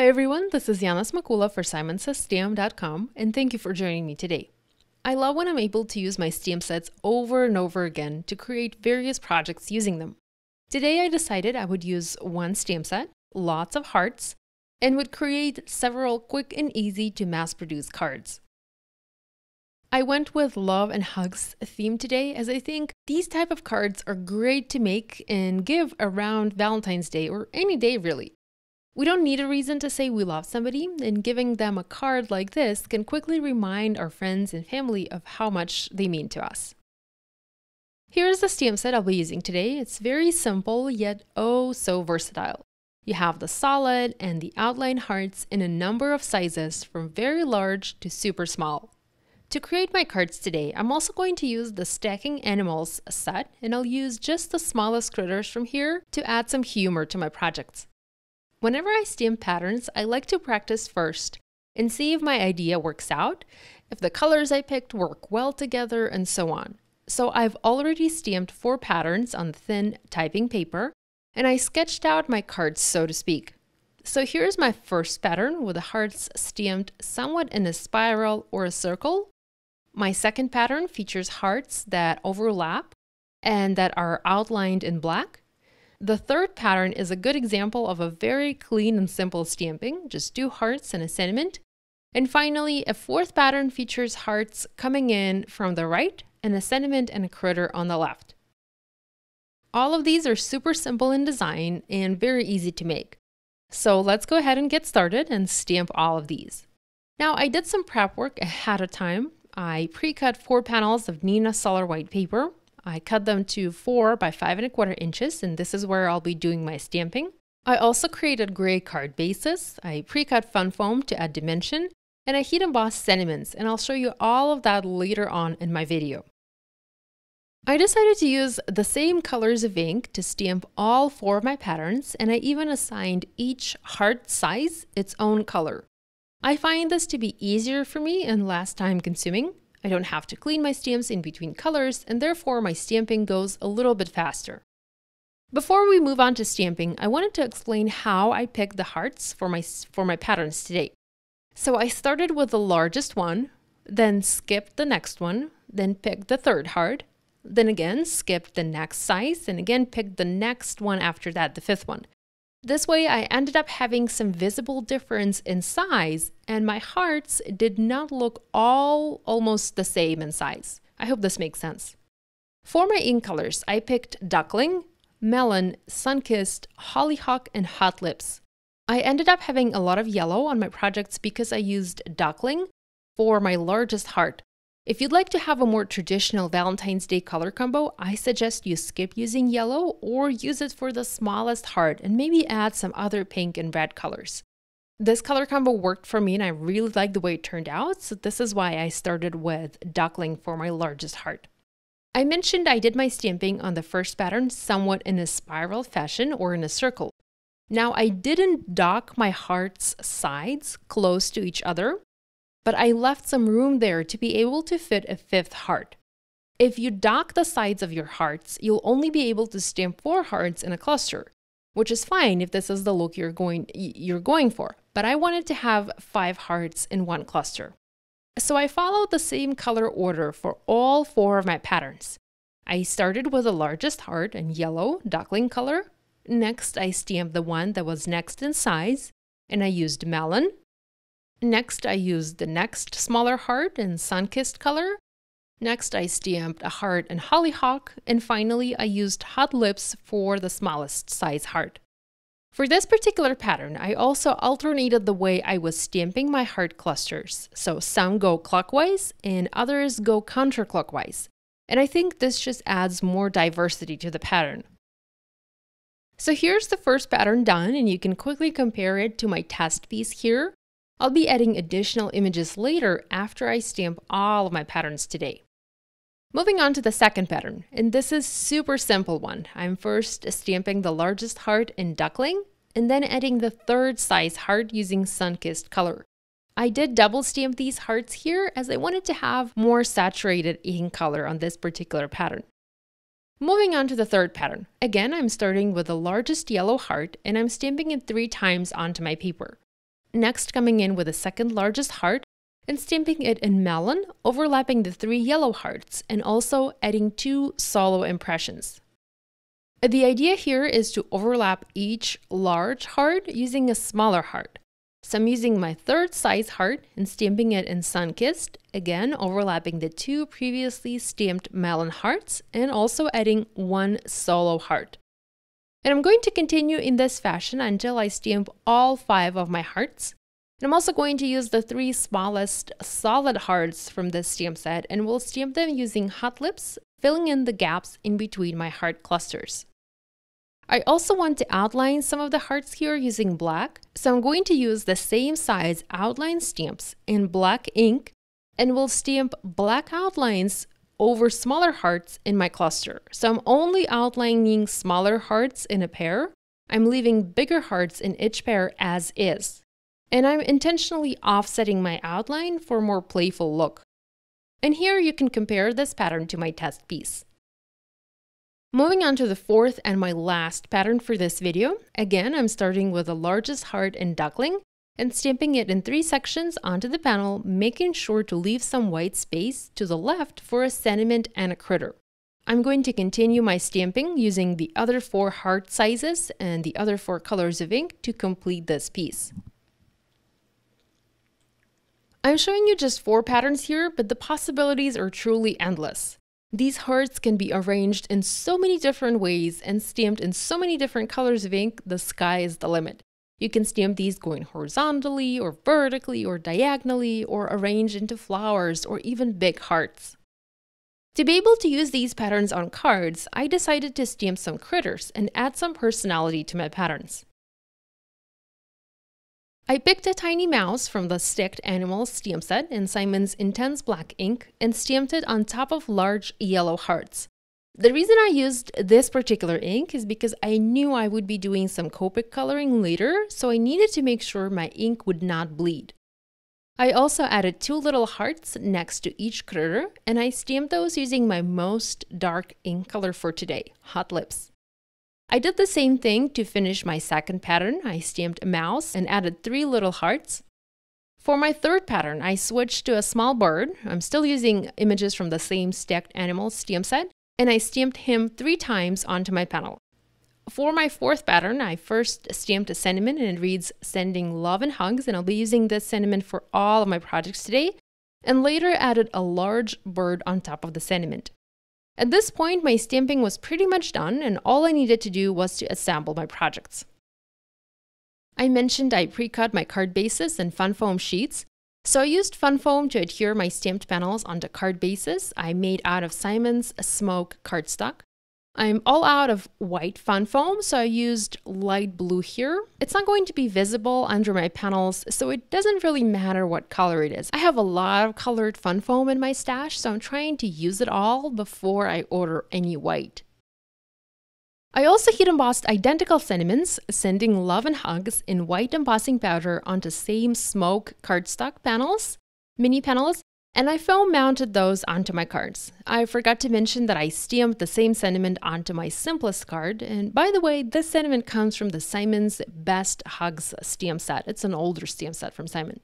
Hi everyone, this is Yana Smakula for simonsastamp.com and thank you for joining me today. I love when I'm able to use my stamp sets over and over again to create various projects using them. Today I decided I would use one stamp set, lots of hearts, and would create several quick and easy to mass produce cards. I went with love and hugs theme today as I think these type of cards are great to make and give around Valentine's Day or any day really. We don't need a reason to say we love somebody, and giving them a card like this can quickly remind our friends and family of how much they mean to us. Here's the stamp set I'll be using today. It's very simple, yet oh so versatile. You have the solid and the outline hearts in a number of sizes from very large to super small. To create my cards today, I'm also going to use the Stacking Animals set, and I'll use just the smallest critters from here to add some humor to my projects. Whenever I stamp patterns, I like to practice first and see if my idea works out, if the colors I picked work well together, and so on. So I've already stamped 4 patterns on thin typing paper, and I sketched out my cards, so to speak. So here's my first pattern with the hearts stamped somewhat in a spiral or a circle. My second pattern features hearts that overlap and that are outlined in black. The third pattern is a good example of a very clean and simple stamping, just 2 hearts and a sentiment. And finally, a fourth pattern features hearts coming in from the right and a sentiment and a critter on the left. All of these are super simple in design and very easy to make. So let's go ahead and get started and stamp all of these. Now I did some prep work ahead of time. I pre-cut 4 panels of Neenah Solar White paper. I cut them to 4 by 5 1/4 inches, and this is where I'll be doing my stamping. I also created gray card bases. I pre-cut fun foam to add dimension, and I heat embossed sentiments, and I'll show you all of that later on in my video. I decided to use the same colors of ink to stamp all 4 of my patterns, and I even assigned each heart size its own color. I find this to be easier for me and less time consuming. I don't have to clean my stamps in between colors, and therefore my stamping goes a little bit faster. Before we move on to stamping, I wanted to explain how I picked the hearts for my patterns today. So I started with the largest one, then skipped the next one, then picked the third heart, then again skipped the next size, and again picked the next one after that, the 5th one. This way I ended up having some visible difference in size, and my hearts did not look all almost the same in size. I hope this makes sense. For my ink colors, I picked Duckling, Melon, Sunkissed, Hollyhock, and Hot Lips. I ended up having a lot of yellow on my projects because I used Duckling for my largest heart. If you'd like to have a more traditional Valentine's Day color combo, I suggest you skip using yellow or use it for the smallest heart and maybe add some other pink and red colors. This color combo worked for me and I really liked the way it turned out, so this is why I started with Duckling for my largest heart. I mentioned I did my stamping on the first pattern somewhat in a spiral fashion or in a circle. Now I didn't dock my heart's sides close to each other, but I left some room there to be able to fit a 5th heart. If you dock the sides of your hearts, you'll only be able to stamp 4 hearts in a cluster, which is fine if this is the look you're going for, but I wanted to have 5 hearts in one cluster. So I followed the same color order for all 4 of my patterns. I started with the largest heart in yellow, duckling color. Next, I stamped the one that was next in size, and I used Melon. Next, I used the next smaller heart in Sunkissed color. Next, I stamped a heart in Hollyhock. And finally, I used Hot Lips for the smallest size heart. For this particular pattern, I also alternated the way I was stamping my heart clusters. So some go clockwise and others go counterclockwise. And I think this just adds more diversity to the pattern. So here's the first pattern done, and you can quickly compare it to my test piece here. I'll be adding additional images later after I stamp all of my patterns today. Moving on to the second pattern, and this is super simple one. I'm first stamping the largest heart in Duckling, and then adding the 3rd size heart using Sunkissed color. I did double stamp these hearts here as I wanted to have more saturated ink color on this particular pattern. Moving on to the third pattern. Again, I'm starting with the largest yellow heart and I'm stamping it 3 times onto my paper. Next, coming in with the second largest heart and stamping it in melon, overlapping the 3 yellow hearts, and also adding 2 solo impressions. The idea here is to overlap each large heart using a smaller heart. So I'm using my third size heart and stamping it in sun-kissed, again overlapping the 2 previously stamped melon hearts and also adding 1 solo heart. And I'm going to continue in this fashion until I stamp all 5 of my hearts. And I'm also going to use the 3 smallest solid hearts from this stamp set, and we'll stamp them using hot lips, filling in the gaps in between my heart clusters. I also want to outline some of the hearts here using black, so I'm going to use the same size outline stamps in black ink, and we'll stamp black outlines over smaller hearts in my cluster. So I'm only outlining smaller hearts in a pair. I'm leaving bigger hearts in each pair as is. And I'm intentionally offsetting my outline for a more playful look. And here you can compare this pattern to my test piece. Moving on to the fourth and my last pattern for this video. Again, I'm starting with the largest heart in duckling and stamping it in 3 sections onto the panel, making sure to leave some white space to the left for a sentiment and a critter. I'm going to continue my stamping using the other 4 heart sizes and the other 4 colors of ink to complete this piece. I'm showing you just 4 patterns here, but the possibilities are truly endless. These hearts can be arranged in so many different ways and stamped in so many different colors of ink, the sky is the limit. You can stamp these going horizontally or vertically or diagonally or arrange into flowers or even big hearts. To be able to use these patterns on cards, I decided to stamp some critters and add some personality to my patterns. I picked a tiny mouse from the Sticked Animals stamp set in Simon's Intense Black ink and stamped it on top of large yellow hearts. The reason I used this particular ink is because I knew I would be doing some Copic coloring later, so I needed to make sure my ink would not bleed. I also added 2 little hearts next to each critter, and I stamped those using my most dark ink color for today, Hot Lips. I did the same thing to finish my second pattern. I stamped a mouse and added 3 little hearts. For my third pattern, I switched to a small bird. I'm still using images from the same Sticked Animals stamp set, and I stamped him 3 times onto my panel. For my fourth pattern, I first stamped a sentiment, and it reads, "Sending love and hugs," and I'll be using this sentiment for all of my projects today, and later added a large bird on top of the sentiment. At this point, my stamping was pretty much done, and all I needed to do was to assemble my projects. I mentioned I pre-cut my card bases and fun foam sheets, so I used fun foam to adhere my stamped panels onto card bases I made out of Simon's Smoke cardstock. I'm all out of white fun foam, so I used light blue here. It's not going to be visible under my panels, so it doesn't really matter what color it is. I have a lot of colored fun foam in my stash, so I'm trying to use it all before I order any white. I also heat embossed identical sentiments, sending love and hugs in white embossing powder onto same Smoke cardstock panels, mini panels, and I foam mounted those onto my cards. I forgot to mention that I stamped the same sentiment onto my simplest card, and by the way, this sentiment comes from the Simon's Best Hugs stamp set. It's an older stamp set from Simon.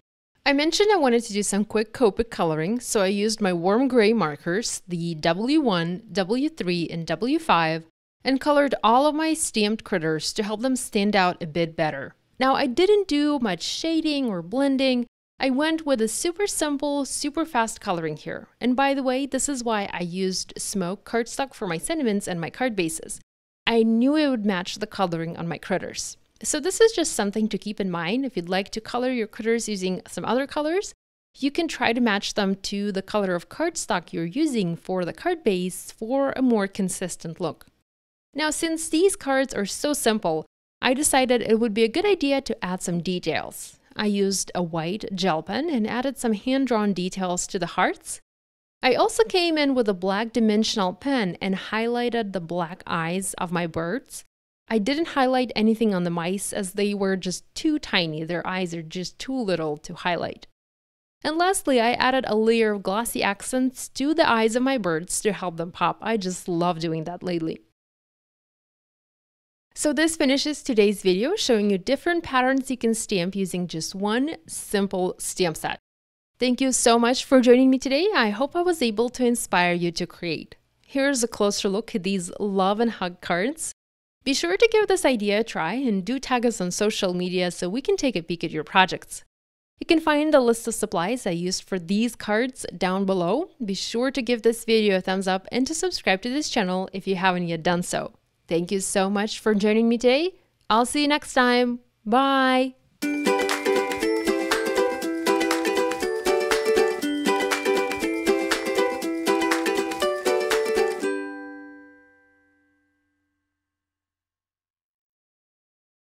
I mentioned I wanted to do some quick Copic coloring, so I used my warm gray markers, the W1, W3, and W5, and colored all of my stamped critters to help them stand out a bit better. Now, I didn't do much shading or blending. I went with a super simple, super fast coloring here. And by the way, this is why I used Smoke cardstock for my sentiments and my card bases. I knew it would match the coloring on my critters. So this is just something to keep in mind. If you'd like to color your critters using some other colors, you can try to match them to the color of cardstock you're using for the card base for a more consistent look. Now, since these cards are so simple, I decided it would be a good idea to add some details. I used a white gel pen and added some hand-drawn details to the hearts. I also came in with a black dimensional pen and highlighted the black eyes of my birds. I didn't highlight anything on the mice as they were just too tiny. Their eyes are just too little to highlight. And lastly, I added a layer of glossy accents to the eyes of my birds to help them pop. I just love doing that lately. So this finishes today's video showing you different patterns you can stamp using just one simple stamp set. Thank you so much for joining me today. I hope I was able to inspire you to create. Here's a closer look at these love and hug cards. Be sure to give this idea a try and do tag us on social media so we can take a peek at your projects. You can find the list of supplies I used for these cards down below. Be sure to give this video a thumbs up and to subscribe to this channel if you haven't yet done so. Thank you so much for joining me today. I'll see you next time. Bye!